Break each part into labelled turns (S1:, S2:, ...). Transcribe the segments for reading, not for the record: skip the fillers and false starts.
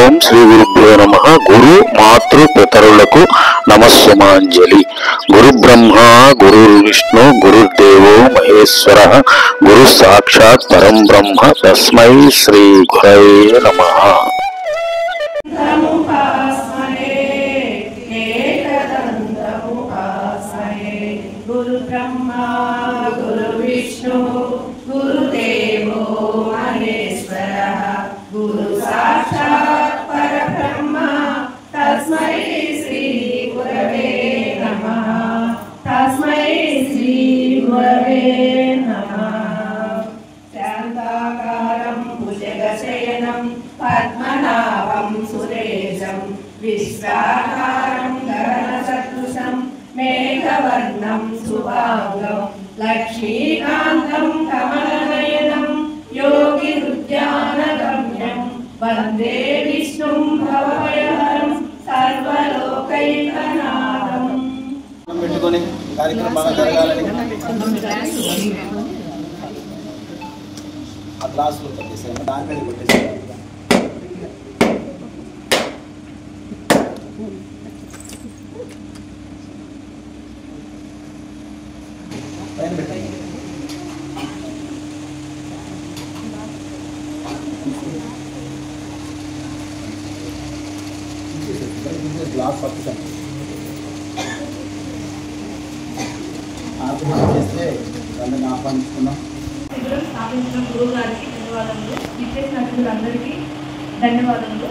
S1: ఓం శ్రీ గురుభ్యో నమః. గురు మాతృ పితరులకు నమస్సుమాంజలి. గురు బ్రహ్మ గురు విష్ణు గురుర్దేవో మహేశ్వరః. గురు సాక్షాత్ పరం బ్రహ్మ. తస్మై శ్రీ గురవే నమః.
S2: గురు బ్రహ్మ గురు విష్ణు గురుదేవో మహేశ్వరః. గురు సాక్షాత్ పరబ్రహ్మ. తస్మై శ్రీ గురవే నమః. తస్మై శ్రీ గురవే నమః. శాంతాకారం భుజగశయనం పద్మనాభం సురేశం విశ్వాకారం గగనసదృశం మేఘవర్ణం శుభాంగం లక్ష్మీకాంతం కమలనయనం యోగి ఉద్యానగమ్యం వందే విష్ణుం భవభయహరం సర్వలోకైకనాథం.
S3: పెట్టుకొని కార్యక్రమం బాగా జరగాలని ఆ గ్లాసులో పెట్టేసాను, దాని మీద పెట్టేసాను. పైన పెట్టండి. గ్లాస్ పట్టుతాను చేస్తే వాళ్ళని ఆహ్వానిస్తున్నాం.
S4: స్థాపించిన గురువు గారికి ధన్యవాదములు. విచ్చేసిన అతిథులందరికీ ధన్యవాదములు.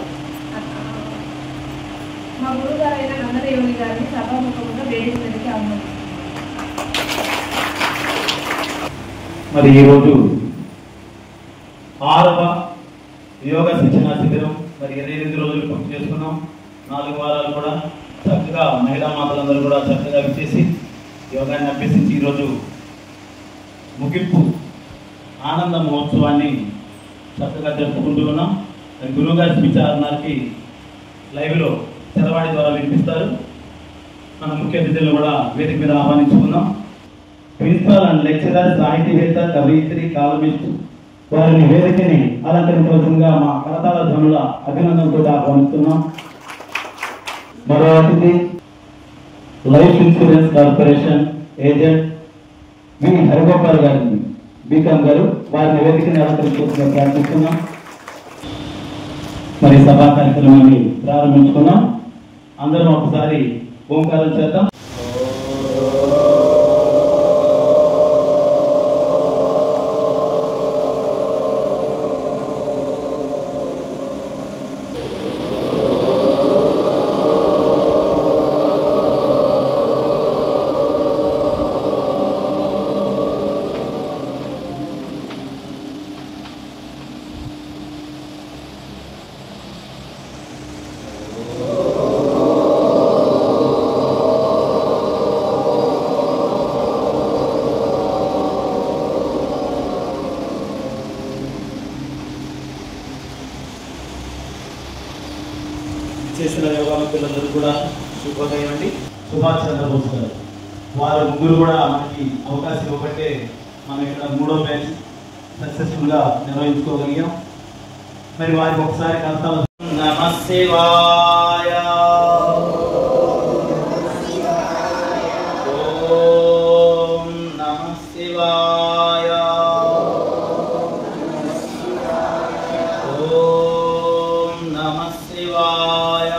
S4: మా గురువు గారు అయిన నందదేవుని గారిని సభాముఖంగా వేదిక మీదకి ఆహ్వానిస్తున్నాం.
S5: మరి ఈరోజు 6వ యోగా శిక్షణ శిబిరం మరి 28 రోజులు పూర్తి చేసుకున్నాం. 4 వారాలు కూడా చక్కగా మహిళా మాతలందరూ కూడా చక్కగా విచ్చేసి యోగాన్ని అభ్యసించి ఈరోజు ముగింపు ఆనంద మహోత్సవాన్ని చక్కగా జరుపుకుంటూ ఉన్నాం. గురువుగారి విచారణకి లైవ్లో తెరవాడి ద్వారా వినిపిస్తారు. మన ముఖ్య అతిథులను కూడా వేదిక మీద ఆహ్వానించుకున్నాం. ప్రిన్సిపల్ అండ్ లెక్చరర్, సాహితీవేత్త, కవయిత్రి, కాలమిస్ట్ వారిని వేదికని అలంకరించవలసిందిగా మా కరతాళ ధ్వనుల అభినందనతో ఆహ్వానిస్తున్నాం. మరో అతిథి లైఫ్ ఇన్సూరెన్స్ కార్పొరేషన్ ఏజెంట్ వి హరిగోపాల్ గారిని బీకాం గారు వారిని వేదికని అలంకరించవలసిందిగా ప్రార్థిస్తున్నాం. మరి సభా కార్యక్రమాన్ని ప్రారంభించుకున్నాం. అందరం ఒకసారి ఓంకారం చేద్దాం. చేసిన యోగా పిల్లలందరూ కూడా శుభోదయం అండి. సుభాష్ చంద్రబోస్ గారు వారు ముగ్గురు కూడా మనకి అవకాశం ఇవ్వబట్టే మనం ఇక్కడ 3వ బ్యాచ్ సక్సెస్ఫుల్గా నిర్వహించుకోగలిగాం. మరి వారికి ఒకసారి కర్తవ్య నమః శివాయ ఓం నమః శివాయ ఓం నమః శివాయ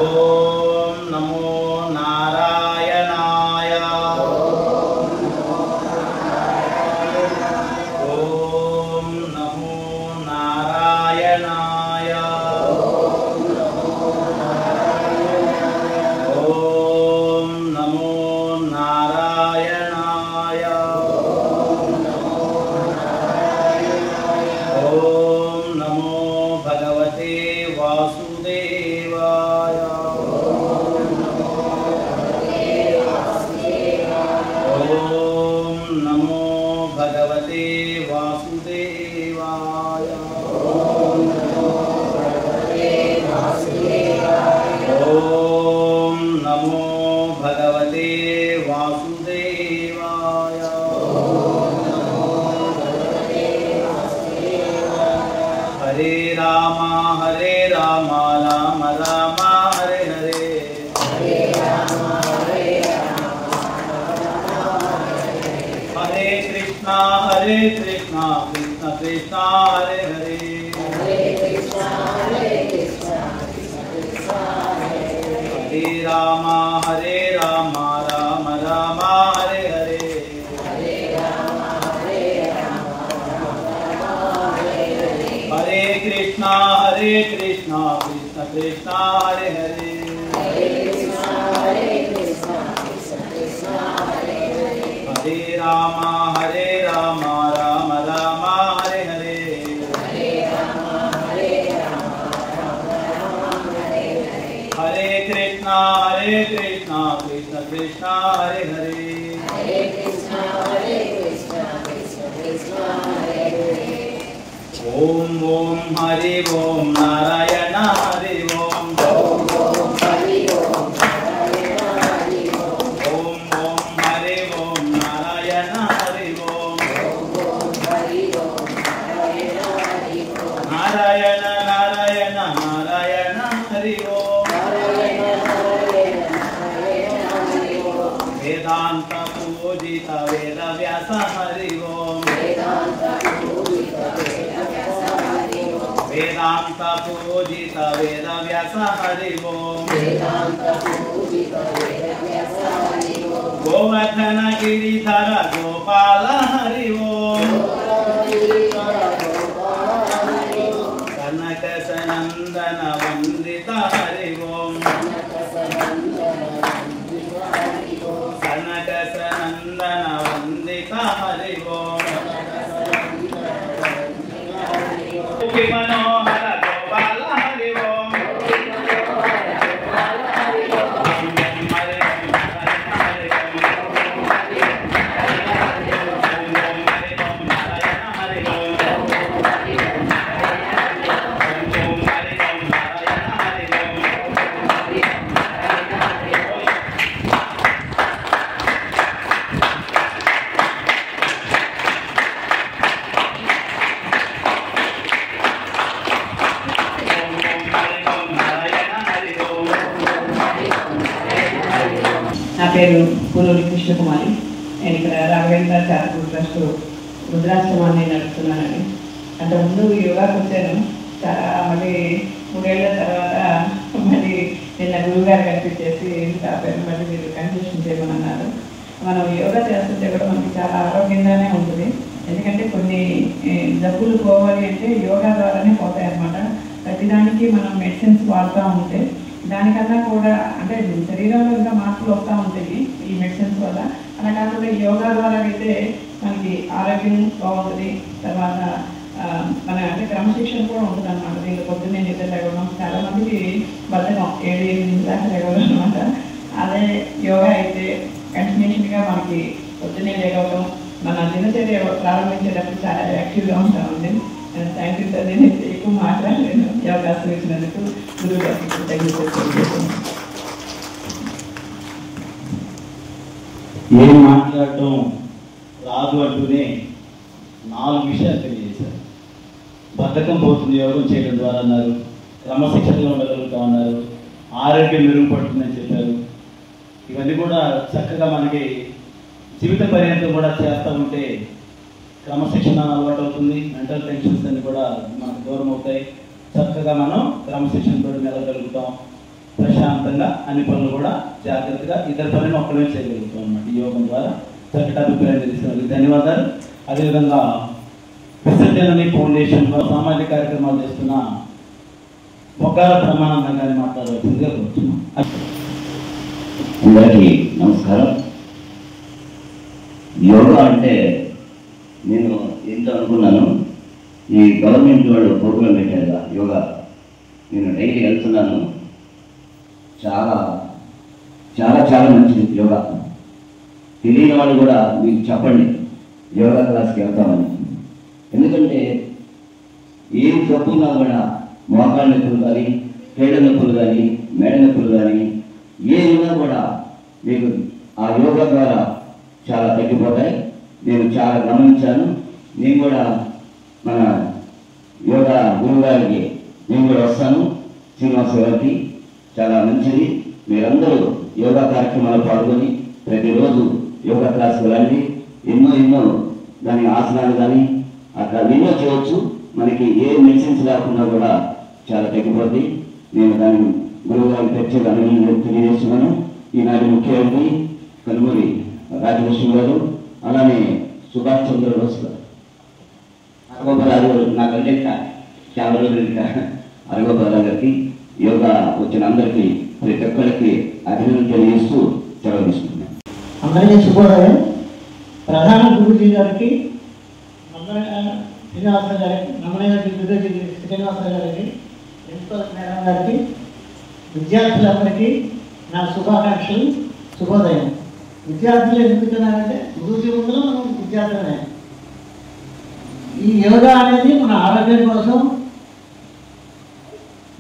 S5: ఓం నమో నారాయణాయ ఓం నమో నారాయణాయ ఓం నమో నారాయణాయ ఓం నమో హరే రామ రామ రామ హరే హరే హరే కృష్ణ కృష్ణ కృష్ణ హరే హరే హరే రామ రామ రామ హరే హరే హరే కృష్ణ కృష్ణ కృష్ణ హరే హరే హరే రామ రామ రామ హరే హరే హరే కృష్ణ కృష్ణ కృష్ణ హరే హరే ఓం ఓం హరి ఓం నారాయణ హరి ఓం ఓం ఓం హరి ఓం నారాయణ హరి ఓం నారాయణ నారాయణ నారాయణ హరి ఓం వేదాంత పూజిత వేద వ్యాస హరి ఓం వేదాంత పూజిత వేద వ్యాస హరి ఓం గోవర్ధన గిరిధర గోపాల హరి ఓం కనక సనందన వందిత హరి ఓం కనక సనందన వందిత హరి ఓం మనోహర గోపాల హరి ఓం
S2: నా పేరు పూలూరి కృష్ణకుమారి. నేను ఇక్కడ రాఘవేంద్ర చారిటబుల్ ట్రస్ట్ రుద్రాశ్రమాన్ని నడుపుతున్నానని. అంతకుముందు యోగాకి వచ్చాను. చాలా మళ్ళీ 3 ఏళ్ల తర్వాత మళ్ళీ నిన్న గురువుగారు కనిపించేసి ఆ పేరు మళ్ళీ మీరు కన్సల్టేషన్ చేయమన్నారు. మనం యోగా చేస్తుంటే కూడా మనకి చాలా ఆరోగ్యంగానే ఉంటుంది. ఎందుకంటే కొన్ని జబ్బులు పోవాలి అంటే యోగా ద్వారానే పోతాయి అన్నమాట. ప్రతిదానికి మనం మెడిసిన్స్ వాడుతూ ఉంటే దానికన్నా కూడా అంటే శరీరంలో ఇంకా మార్పులు వస్తూ ఉంటాయి ఈ మెడిసిన్స్ వల్ల. అలా కాకుండా యోగా ద్వారా అయితే మనకి ఆరోగ్యం బాగుంటుంది. తర్వాత మన అంటే క్రమశిక్షణ కూడా ఉంటుంది అనమాట. దీనికి పొద్దున్నే నిద్ర లేవడం, చాలా మందికి బద్ధకం 7-8 దాకా లేవడం అనమాట. అదే యోగా అయితే కంటిన్యూషన్గా మనకి పొద్దున్నే లేవడం, మన దినచర్య ప్రారంభించేటప్పుడు చాలా యాక్టివ్గా ఉంటామండి. Thank you sir. నేను ఎక్కువ మాట్లాడలేను. ఈ అవకాశం ఇచ్చినందుకు గురువు గారికి ధన్యవాదాలు.
S5: ఏం మాట్లాడటం రాదు అంటూనే 4 విషయాలు తెలియజేశారు. బద్ధకం పోతుంది యోగం చేయడం ద్వారా అన్నారు, క్రమశిక్షణగా ఉండగలుగుతా ఉన్నారు, ఆరోగ్యం మెరుగుపడుతుందని చెప్పారు. ఇవన్నీ కూడా చక్కగా మనకి జీవిత పర్యంతం కూడా చేస్తూ ఉంటే క్రమశిక్షణ అలవాటు అవుతుంది. మెంటల్ టెన్షన్స్ అన్ని కూడా మనకు దూరం అవుతాయి. చక్కగా మనం క్రమశిక్షణతో నిలగలుగుతాం. ప్రశాంతంగా అన్ని పనులు కూడా జాగ్రత్తగా ఇద్దరు పనులు ఒక్కడే చేయగలుగుతాం అన్నమాట. ఈ యోగం ద్వారా చక్కటి అభిప్రాయం తెలిసినందుకు ధన్యవాదాలు. అదేవిధంగా విసర్జనని ఫౌండేషన్లో సామాజిక కార్యక్రమాలు చేస్తున్న మొగ్గాల ప్రమాణం గారిని మాట్లాడవలసిందిగా కోరుతున్నాం.
S6: అందరికీ నమస్కారం. యోగా అంటే నేను ఎంత అనుకున్నాను, ఈ గవర్నమెంట్ వాళ్ళు ప్రోగ్రాం పెట్టారు యోగా, నేను డైలీ వెళ్తున్నాను. చాలా చాలా చాలా మంచిది యోగా. తెలియని వాళ్ళు కూడా మీకు చెప్పండి యోగా క్లాస్కి వెళ్తామని. ఎందుకంటే ఏం తప్పున్నా కూడా మోకాళ్ళ నొప్పులు కానీ, పేడ నొప్పులు కానీ, మెడ నొప్పులు కానీ ఏమున్నా కూడా మీకు ఆ యోగా ద్వారా చాలా తగ్గిపోతాయి. నేను చాలా గమనించాను. నేను కూడా మన యోగా గురువు గురువు గారికి నేను కూడా వస్తాను. శ్రీనివాస గారికి చాలా మంచిది. మీరందరూ యోగా కార్యక్రమాలు పాల్గొని ప్రతిరోజు యోగా క్లాసులు రండి. ఎన్నో దాని ఆసనాలు కానీ అట్లా ఎన్నో చేయవచ్చు. మనకి ఏ మెడిసిన్స్ లేకుండా కూడా చాలా తగ్గిపోద్ది. నేను దాని గురువు గారికి ప్రత్యేక అభినందనలు తెలియజేస్తున్నాను. ఈనాటి ముఖ్య అతిథి కనుమూరి రాజలక్ష్మి గారు, అలానే సుభాష్ చంద్రబోస్ గారు, అరగోపారావు నాకంటే చాలా రోజులు ఇంకా అరగోపారావు గారికి, యోగా వచ్చిన అందరికీ ప్రతి ఒక్కరికి అభినందనలు తెలియజేస్తూ సెలవు తీసుకుంటున్నాను.
S7: అందరికీ శుభోదయం. ప్రధాన గురుజీ గారికి, శ్రీనివాస గారికి, రమణయ్య గారికి, శ్రీనివాస గారికి, ప్రిన్సిపల్ మేడం గారికి, విద్యార్థులందరికీ నా శుభాకాంక్షలు, శుభోదయం. విద్యార్థులు ఎందుకున్నారంటే గురుజీ ముందు మనం విద్యార్థులమే. ఈ యోగా అనేది మన ఆరోగ్యం కోసం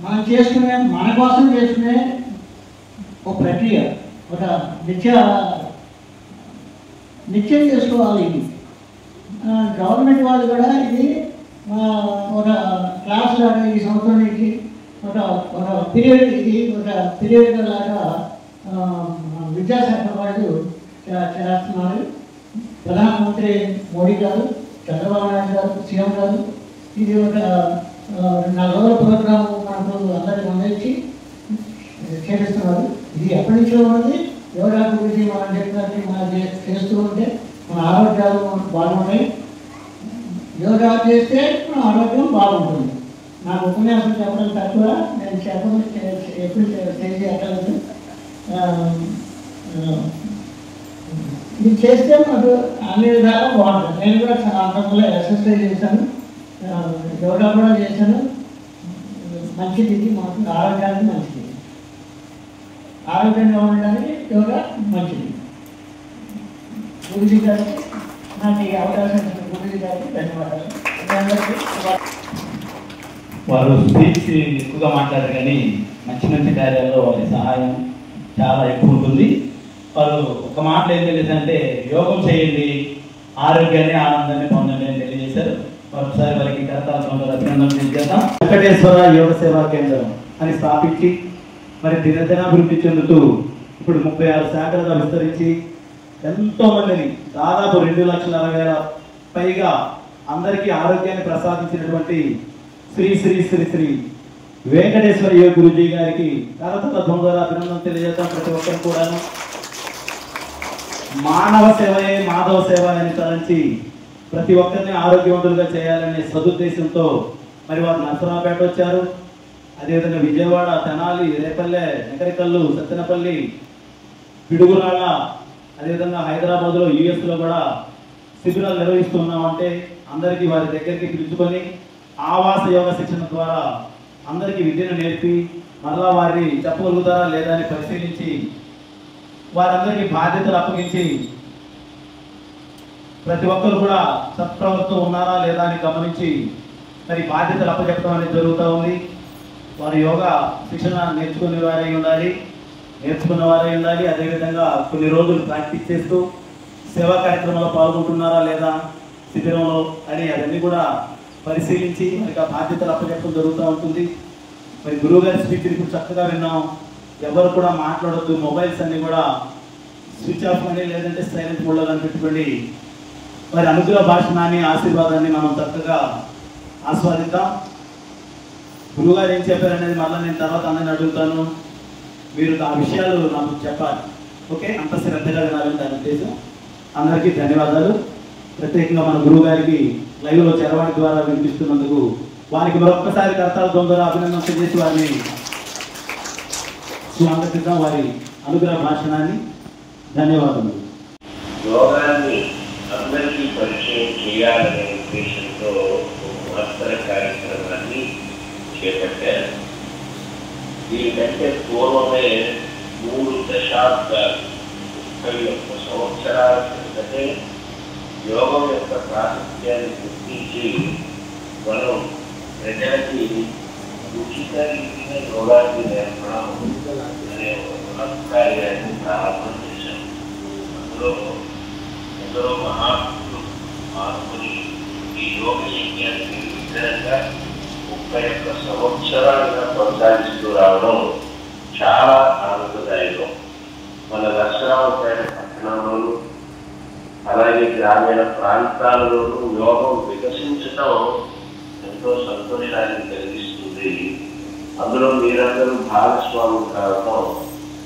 S7: మనం చేసుకునే, మన కోసం చేసుకునే ఒక ప్రక్రియ, ఒక నిత్యం చేసుకోవాలి. ఇది గవర్నమెంట్ వాళ్ళు కూడా ఇది ఒక క్లాస్ లాగా ఈ సంవత్సరం నుంచి ఒక పీరియడ్, ఇది ఒక పీరియడ్ లాగా విద్యాశాఖ వాళ్ళు చేస్తున్నారు. ప్రధానమంత్రి మోడీ గారు, చంద్రబాబు నాయుడు గారు, సీఎం గారు ఇది ఒక 4 రోజుల ప్రోగ్రాం మనకు అందరికి అందించి చేపిస్తున్నారు. ఇది ఎప్పటి నుంచో ఉన్నది. యోగా గురించి మనం చెప్పినట్టు మనం చేస్తూ ఉంటే మన ఆరోగ్యాలు బాగుంటాయి. యోగా చేస్తే మన ఆరోగ్యం బాగుంటుంది. నాకు ఉపన్యాసం చెప్పడం తక్కువ, నేను చెప్పడం ఎప్పుడు స్టేజ్ ఎక్కలేదు. ఇది చేస్తే మనకు అన్ని విధాలా బాగుంటుంది. నేను కూడా చాలా అంతంలో ఎక్సర్సైజ్ చేశాను, యోగా కూడా చేశాను. మంచిది, ఇది మనకు ఆరోగ్యానికి మంచిది. ఆరోగ్యంగా ఉండడానికి యోగా మంచిది. గురుజీ గారికి నాకు ఈ అవకాశం ఇచ్చిన గురుజీ గారికి ధన్యవాదాలు.
S5: వారు స్పీచ్ ఎక్కువగా మాట్లాడారు కానీ మంచి కార్యాల్లో వారి సహాయం చాలా ఎక్కువ ఉంటుంది. వారు ఒక మాటలు ఏం తెలియదంటే యోగం చేయండి, ఆరోగ్యాన్ని ఆనందాన్ని పొందండి అని తెలియజేశారు. మరొకసారి వారికి కరతాళ అభినందనలు తెలియజేద్దాం. వెంకటేశ్వర యోగ సేవా కేంద్రం అని స్థాపించి మరి దినదినాభివృద్ధి చెందుతూ ఇప్పుడు 36 శాఖలుగా విస్తరించి ఎంతో మందిని దాదాపు 2,60,000 పైగా అందరికీ ఆరోగ్యాన్ని ప్రసాదించినటువంటి శ్రీ శ్రీ శ్రీ శ్రీ వెంకటేశ్వర యోగ గురుజీ గారికి కరతాళ ద్వారా అభినందనలు తెలియజేద్దాం. ప్రతి ఒక్కరు కూడాను మానవ సేవయే మాధవ సేవ అని తలంచి ప్రతి ఒక్కరిని ఆరోగ్యవంతులుగా చేయాలనే సదుద్దేశంతో మరి వారు నరసరావుపేట వచ్చారు. అదేవిధంగా విజయవాడ, తెనాలి, రేపల్లె, నకరికల్లు, సత్తెనపల్లి, పిడుగురాళ్ళ, అదేవిధంగా హైదరాబాద్లో, యుఎస్లో కూడా శిబిరాలు నిర్వహిస్తున్నామంటే అందరికీ వారి దగ్గరికి పిలుచుకొని ఆవాస యోగ శిక్షణ ద్వారా అందరికీ విద్యను నేర్పి మరలా వారిని చెప్పగలుగుతారా లేదా అని పరిశీలించి వారందరికీ బాధ్యతలు అప్పగించి ప్రతి ఒక్కరు కూడా సత్ప్రవర్తన ఉన్నారా లేదా అని గమనించి మరి బాధ్యతలు అప్పచెప్పడం అనేది జరుగుతూ ఉంది. వారు యోగా శిక్షణ నేర్చుకున్న వారై ఉండాలి. అదేవిధంగా కొన్ని రోజులు ప్రాక్టీస్ చేస్తూ సేవా కార్యక్రమంలో పాల్గొంటున్నారా లేదా శిబిరంలో అని అవన్నీ కూడా పరిశీలించి మనకి ఆ బాధ్యతలు అప్పచెప్పడం జరుగుతూ ఉంటుంది. మరి గురువు గారి స్పీచ్ ఇప్పుడు చక్కగా విన్నాం. ఎవరు కూడా మాట్లాడొద్దు, మొబైల్స్ అన్ని కూడా స్విచ్ ఆఫ్ అని లేదంటే సైలెంట్ మోడ్లో అని పెట్టుకోండి. మరి అనుగ్రహ భాషణాన్ని, ఆశీర్వాదాన్ని మనం చక్కగా ఆస్వాదిద్దాం. గురువుగారు ఏం చెప్పారనేది మళ్ళీ నేను తర్వాత అందరిని అడుగుతాను. మీరు ఆ విషయాలు నాకు చెప్పాలి. ఓకే, అంత శ్రద్ధగా వినాలని దాని ఉద్దేశం. అందరికీ ధన్యవాదాలు. ప్రత్యేకంగా మన గురువు గారికి లైవ్లో చరవాణి ద్వారా వినిపిస్తున్నందుకు వారికి మరొక్కసారి కర్తాల ద్వారా అభినందన చేసి వారిని స్వాగతిద్దాం, వారి అనుగ్రహ భాషణాన్ని. ధన్యవాదాలు.
S8: యోగాన్ని అందరికీ పరిచయం చేయాలనే ఉద్దేశంతో ఒక మహత్తర కార్యక్రమాన్ని చేపట్టారు. దీనికంటే పూర్వమే 3 దశాబ్దాలు 31 సంవత్సరాల క్రితమే యోగం యొక్క ప్రాశస్త్యాన్ని గుర్తించి మనం ప్రజలకి ఉచిత రీతిగా యోగాన్ని నేర్పడం అనే కార్యాన్ని ప్రారంభం చేశాం. అందులో ఎందరో మహాత్ములు పాల్గొని ఈ యోగ యజ్ఞానికి విగ్రహంగా 30 యొక్క సంవత్సరాలుగా కొనసాగిస్తూ రావడం చాలా ఆనందదాయకం. మన నరసరావుపేట పట్టణంలోనూ అలాగే గ్రామీణ ప్రాంతాలలోనూ యోగం వికసించడం ఎంతో సంతోషాన్ని కలిగిస్తుంది. అందులో మీరందరూ భాగస్వాములు కావడం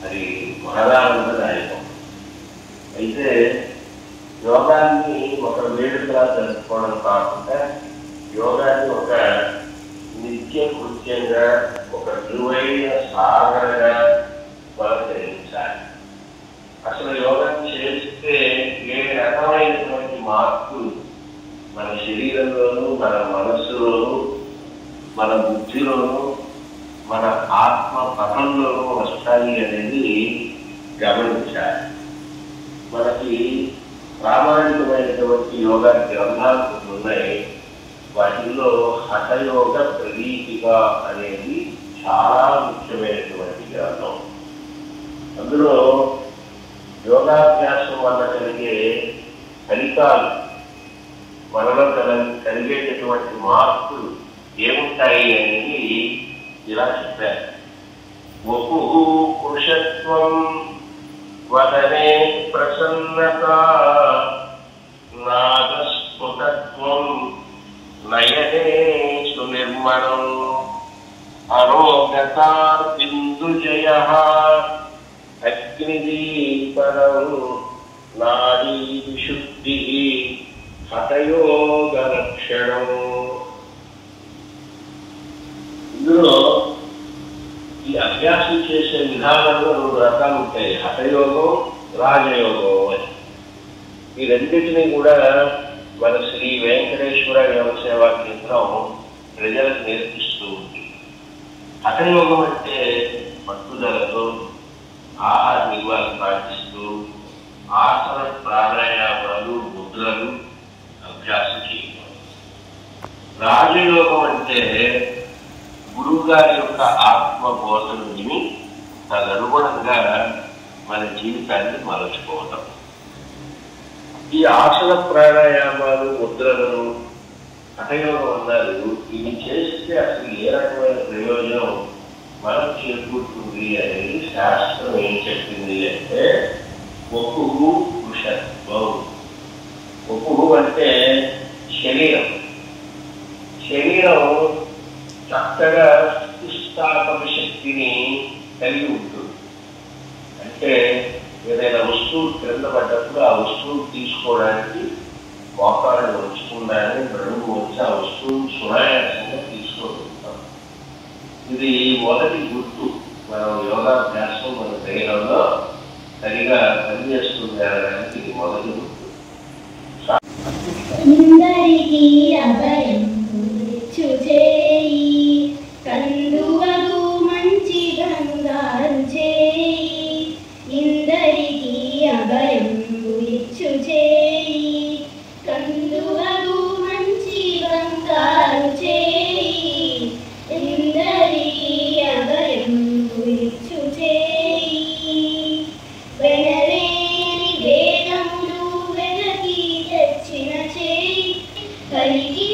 S8: అది మహదానందదాయకం. అయితే యోగాన్ని ఒక వేడుకలా జరుపుకోవడం కాకుండా యోగాన్ని ఒక నిత్య కృత్యంగా, ఒక విలువైన సాధనగా పరిగణించాలి. అసలు యోగాన్ని చేస్తే ఏ రకమైనటువంటి మార్పులు మన శరీరంలోనూ, మన మనస్సులోనూ, మన బుద్ధిలోనూ, మన ఆత్మ పథంలోనూ వస్తాయి అనేది గమనించాలి. మనకి ప్రామాణికమైనటువంటి యోగా గ్రంథాలు ఉన్నాయి. వాటిల్లో హఠయోగ ప్రదీపిక అనేది చాలా ముఖ్యమైనటువంటి గ్రంథం. అందులో యోగాభ్యాసం వల్ల కలిగే ఫలితాలు, మనలో కలిగేటటువంటి మార్పులు ఏముంటాయి అనేది ఇలా చెప్పారు. వపుః పురుషత్వం వదనే ప్రసన్నత, నాదస్ఫుటత్వం నయనే సునిర్మణం, అరోగత బిందుజయః అగ్నిదీపనం, నాడీ విశుద్ధి హఠయోగ లక్షణం. ఇందులో ఈ అభ్యాసం చేసే విధానంలో 2 రకాలు ఉంటాయి. హఠయోగం, రాజయోగం అని. ఈ రెండింటినీ కూడా మన శ్రీ వెంకటేశ్వర యోగ సేవా కేంద్రం ప్రజలకు నేర్పిస్తూ ఉంది. హఠయోగం అంటే పట్టుదలతో ఆహార నియమాలు పాటిస్తూ ఆసన ప్రాణాయామాలు, ముద్రలు అభ్యాసం చేయడం. రాజయోగం అంటే గురువు గారి యొక్క ఆత్మబోధను విని తదనుగుణంగా మన జీవితాన్ని మలచుకోవడం. ఈ ఆసన ప్రాణాయామాలు, ముద్రలను హఠయోగం అన్నారు. ఇవి చేస్తే అసలు ఏ రకమైన ప్రయోజనం మనం చేకూరుతుంది అనేది శాస్త్రం ఏం చెప్పింది అంటే, వపుః పురుషత్వం. వపుః అంటే శరీరం. శరీరం చక్కగా స్థితిస్థాపక శక్తిని కలిగి ఉంటుంది. అంటే ఏదైనా వస్తువు క్రింద పడ్డప్పుడు ఆ వస్తువును తీసుకోవడానికి మోకాళ్ళు వచ్చుకుండానే నడుము వచ్చి ఆ వస్తువును సునాయాసంగా తీసుకోగలుగుతాం. ఇది మొదటి గుర్తు. మనం యోగాభ్యాసం మన శరీరంలో సరిగా పనిచేస్తుంది అనడానికి ఇది మొదటి గుర్తు.
S9: ఇందరికీ అభయం చేయి, కందువగు మంచి బంగారు చేయి. ఇందరికీ అభయం ఇచ్చు చేయి, కందువగు మంచి బంగారు చేయి. ఇందరికీ అభయం ఇచ్చు చేయి. వెనలేని వేదములు వెనకి తెచ్చిన చేయి, కలిగి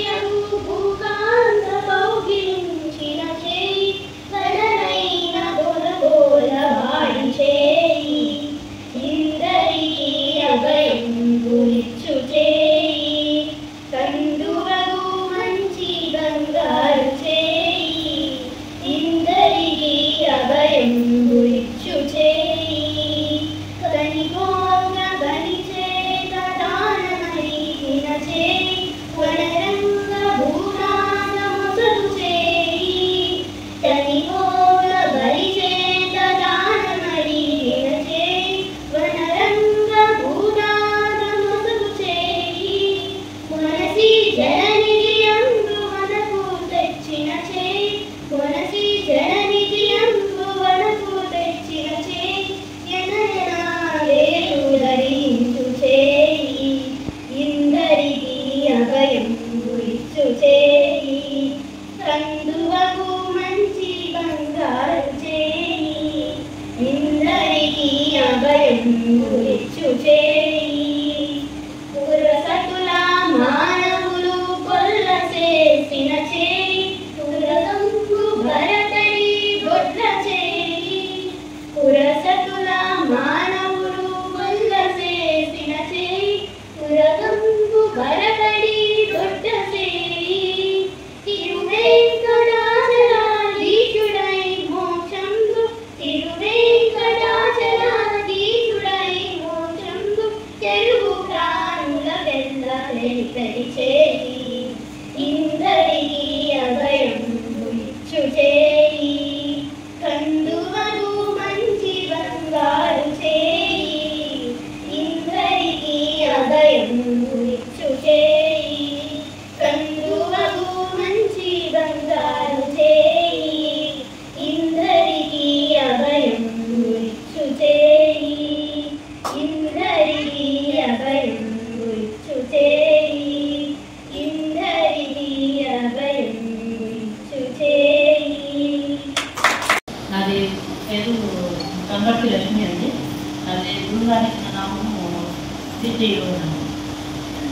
S9: మానవుడు గొల్ల చేసిన చేయి పురగంపు బరబడి దొడ్డ చేయి తిరువేంకటాచలాధీశుడై మోక్షంబు తిరువేంకటాచలాధీశుడై మోక్షంబు చెరువు ప్రాణుల వెల్ల వెలికరి చేయి ఇందరికి అభయం ఇచ్చు చేయి కందువలు మంచి బంగారు చేయి ఇందరికి అభయం ఇచ్చు చేయి కందువలు మంచి బంగారు చేయి ఇందరికి అభయం ఇచ్చు చేయి ఇందరికి అభయం ఇచ్చు చేయి ఇందరికి అభయం ఇచ్చు చేయి.
S10: నాది పేరు కంబర్తి లక్ష్మి అండి. నాది గురుగారికి నా నామము సిద్ధి.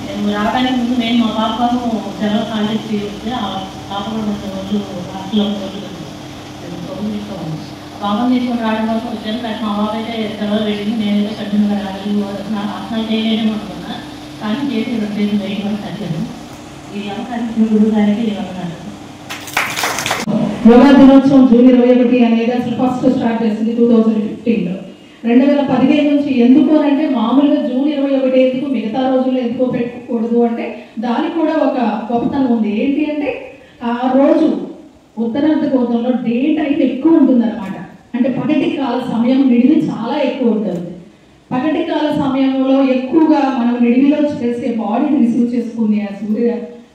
S10: నేను రావడానికి ముందు నేను మా పాపను జనరల్ కాలేజ్ వస్తే ఆ పాప కూడా రోజు హాస్టల్లో పాపం తీసుకొని రావడం కోసం వచ్చాను. కానీ మా బాబు అయితే సెలవు పెట్టింది. నేనైతే కఠినంగా రాగలి నా ఆసనాలు చేయలేము అనుకున్నా, కానీ చేసి 2 రోజులు వేయడం తగ్గాను. ఈ అవకాశం గురుగారికి ఇవ్వగలను.
S11: యోగా దినోత్సవం జూన్ 21 అనేది అసలు ఫస్ట్ స్టార్ట్ చేసింది 2015లో. 2015 నుంచి ఎందుకు అంటే మామూలుగా జూన్ 21 ఎందుకు మిగతా రోజుల్లో ఎందుకో పెట్టుకోకూడదు అంటే దానికి కూడా ఒక గొప్పతనం ఉంది. ఏంటి అంటే ఆ రోజు ఉత్తరార్ధ గోధంలో డే టైం ఎక్కువ ఉంటుందన్నమాట. అంటే పగటి కాల సమయం నిడివి చాలా ఎక్కువ ఉంటుంది. పగటి కాల సమయంలో ఎక్కువగా మనం నిడివిలో చేసే బాడీని రిసీవ్ చేసుకునే ఆ సూర్య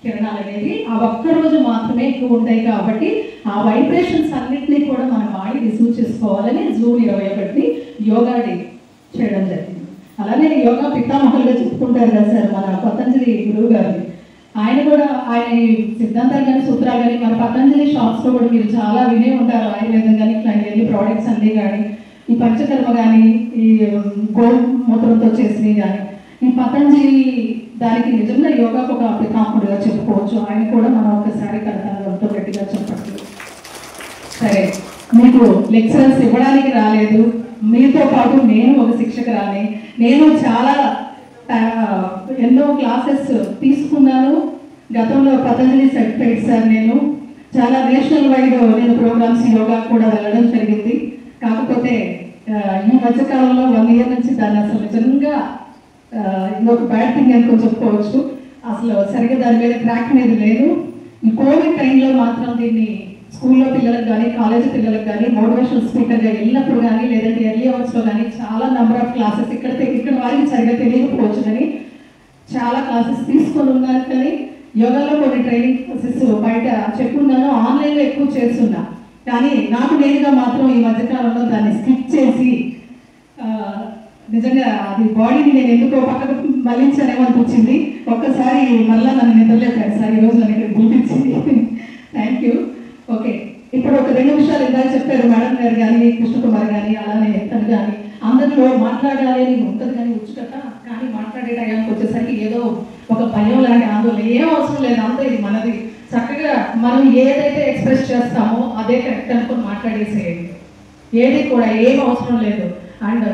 S11: కిరణాలు అనేది ఆ ఒక్కరోజు మాత్రమే ఎక్కువ ఉంటాయి. కాబట్టి ఆ వైబ్రేషన్స్ అన్నింటినీ కూడా మన బాడీ రిసీవ్ చేసుకోవాలని జూన్ 21 యోగా డే చేయడం జరిగింది. అలానే యోగా పితామహులుగా చెప్పుకుంటారు కదా సార్ మన పతంజలి గురువు గారిని. ఆయన కూడా ఆయన సిద్ధాంతాలు కానీ సూత్రాలు కానీ మన పతంజలి షాప్స్లో కూడా మీరు చాలా వినే ఉంటారు. ఆయుర్వేదం కానీ ఇట్లాంటి ప్రోడక్ట్స్ అన్నీ కానీ ఈ పంచకర్మ కానీ ఈ గోమూత్రంతో చేసినవి కానీ ఈ పతంజలి దానికి నిజంగా యోగాకు ఒక పితామహుడుగా చెప్పుకోవచ్చు. ఆయన కూడా మనం ఒకసారి కథతో గట్టిగా చెప్పచ్చు. సరే, మీకు లెక్చరర్స్ ఇవ్వడానికి రాలేదు, మీతో పాటు నేను ఒక శిక్షకురాలి. నేను చాలా ఎన్నో క్లాసెస్ తీసుకున్నాను. గతంలో పతంజలి సర్టిఫైడ్ సార్. నేను చాలా నేషనల్ వైడ్ నేను ప్రోగ్రామ్స్ యోగా కూడా వెళ్ళడం జరిగింది. కాకపోతే ఈ మధ్యకాలంలో 1 year నుంచి దాన్ని అసలు నిజంగా ఇంకొక బ్యాడ్ థింగ్ అని చెప్పుకోవచ్చు. అసలు సరిగ్గా దాని మీద ట్రాక్ మీద లేదు. ఈ కోవిడ్ టైంలో మాత్రం దీన్ని స్కూల్లో పిల్లలకు కానీ కాలేజీ పిల్లలకు కానీ మోటివేషనల్ స్పీకర్గా వెళ్ళినప్పుడు కానీ లేదంటే ఎర్లీ అవర్స్లో కానీ చాలా నెంబర్ ఆఫ్ క్లాసెస్ ఇక్కడ వారికి సరిగ్గా తెలియకపోవచ్చు కానీ చాలా క్లాసెస్ తీసుకొని ఉన్నారు. కానీ యోగాలో కొన్ని ట్రైనింగ్ క్లాసెస్ బయట చెప్పుకున్నాను, ఆన్లైన్లో ఎక్కువ చేస్తున్నా. కానీ నాకు నేనుగా మాత్రం ఈ మధ్యకాలంలో దాన్ని స్కిప్ చేసి నిజంగా అది బాడీని నేను ఎందుకో పక్కకు మళ్ళించానేమో అనిపించింది. ఒక్కసారి మళ్ళీ నన్ను నిద్రలేపారు సార్ ఈరోజు నన్ను ఇక్కడ పిలిపించింది. Thank you. ఓకే, ఇప్పుడు ఒక 2 నిమిషాలు ఇందాక చెప్పారు మేడం గారు కానీ కృష్ణకుమార్ కానీ అలానే తను కానీ అందరిలో మాట్లాడాలి అని ఉంటుంది కానీ ఉచ్చుకట. కానీ మాట్లాడే టైంకి వచ్చేసరికి ఏదో ఒక భయం లాంటి ఆందోళన. ఏం అవసరం లేదు, అంతా ఇది మనది. చక్కగా మనం ఏదైతే ఎక్స్ప్రెస్ చేస్తామో అదే కరెక్ట్ అనుకుని మాట్లాడేసేయండి. ఏది కూడా ఏం అవసరం లేదు. అండ్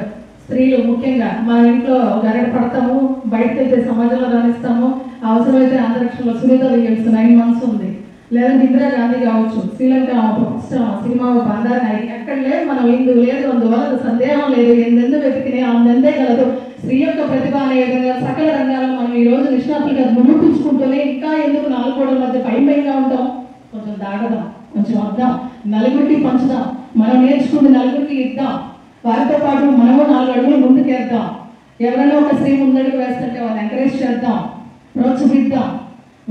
S11: స్త్రీలు ముఖ్యంగా మన ఇంట్లో గరడ పడతాము, బయటకు వెళ్తే సమాజంలో రాణిస్తాము. అవసరమైతే అంతరిక్షంలో సునీత విలియమ్స్ 9 months ఉంది, లేదంటే ఇందిరాగాంధీ కావచ్చు, శ్రీలంక సినిమా బంధాన్ని ఎక్కడ లేదు. మనం ఇందు లేదు, అందువల్ల సందేహం లేదు. ఎందెందు వెతికినే అందందే కలదు. స్త్రీ యొక్క ప్రతిభ అనే విధంగా సకల రంగాల్లో మనం ఈరోజు నిష్ణాతులుగా ముందుకుంటూనే ఇంకా ఎందుకు 4 గోడల మధ్య భయంగా ఉంటాం. కొంచెం దాగదాం, కొంచెం వద్దాం, నలుగురికి పంచుదాం. మనం నేర్చుకుంటే నలుగురికి ఇద్దాం. వారితో పాటు మనము 4 అడుగులు ముందుకేద్దాం. ఎవరైనా ఒక స్త్రీ ముందడుగు వేస్తుంటే వాళ్ళని ఎంకరేజ్ చేద్దాం, ప్రోత్సహిద్దాం,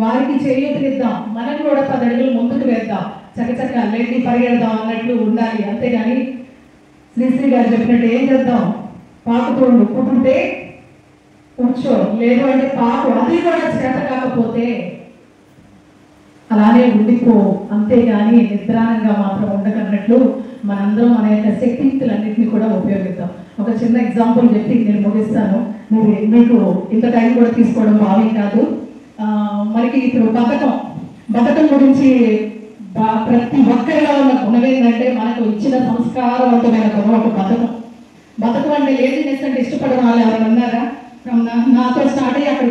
S11: వారికి చేయూతనిద్దాం. మనం కూడా 10 అడుగులు ముందుకు వేద్దాం. చక్కచక్క లేటి పరిగెడదాం అన్నట్లు ఉండాలి. అంతేగాని శ్రీశ్రీ గారు చెప్పినట్టు ఏం చేద్దాం, పాకుతోండు కూటుంటే కూర్చో, లేదు అంటే పాకు, అది కూడా చేత కాకపోతే అలానే ఉండిపో. అంతేగాని నిద్రానంగా మాత్రం ఉండకన్నట్లు మనందరం మన యొక్క శక్తియుక్తులన్నింటినీ కూడా ఉపయోగిద్దాం. ఒక చిన్న ఎగ్జాంపుల్ చెప్పి నేను ముగిస్తాను. మీకు ఇంత టైం కూడా తీసుకోవడం భావి కాదు. మనకి ఇప్పుడు బతకం గురించి ప్రతి ఒక్కరిలో ఉన్న గుణం ఏంటంటే మనకు ఇచ్చిన సంస్కారవంతమైన గుణం ఒక బతకం. బతుకు అంటే లేజినెస్ అంటే ఇష్టపడే వాళ్ళు ఎవరు ఉన్నారా? నాతో స్టార్ట్ అయ్యి అక్కడ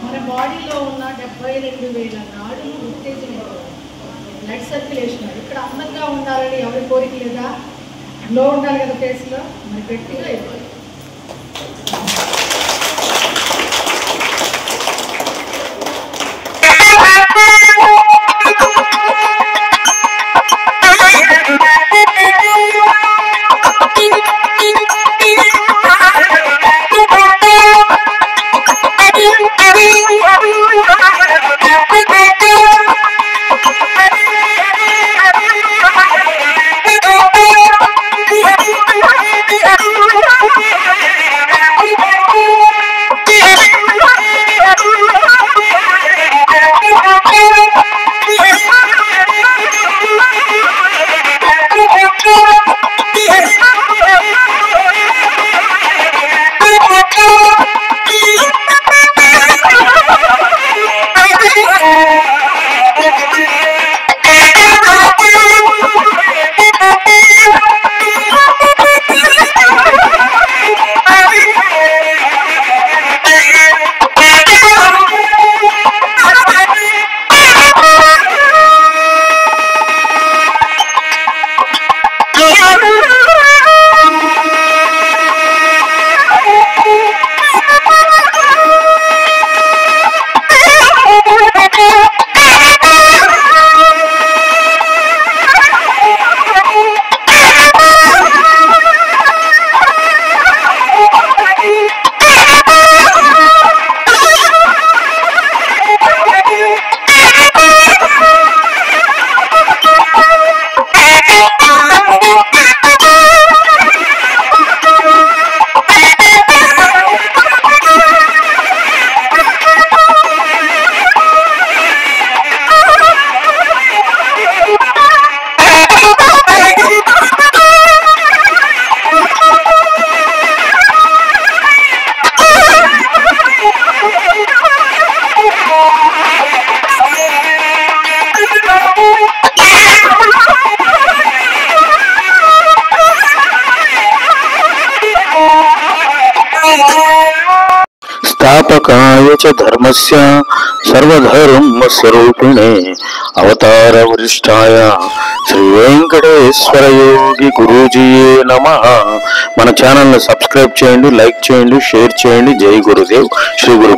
S11: మన బాడీలో ఉన్న 72,000 నాడులు ఉత్తేజన బ్లడ్ సర్క్యులేషన్. ఇక్కడ అందంగా ఉండాలని ఎవరి కోరిక లేదా? గ్లో ఉండాలి కదా ఫేస్లో, మరి గట్టిగా ఇవ్వాలి.
S1: స్థాపకాయ చ ధర్మస్య సర్వధర్మ స్వరూపిణే అవతార వరిష్ఠాయ శ్రీ వెంకటేశ్వర యోగి గురూజీయే నమః. మన ఛానల్ని సబ్స్క్రైబ్ చేయండి, లైక్ చేయండి, షేర్ చేయండి. జై గురుదేవ్. శ్రీ గురు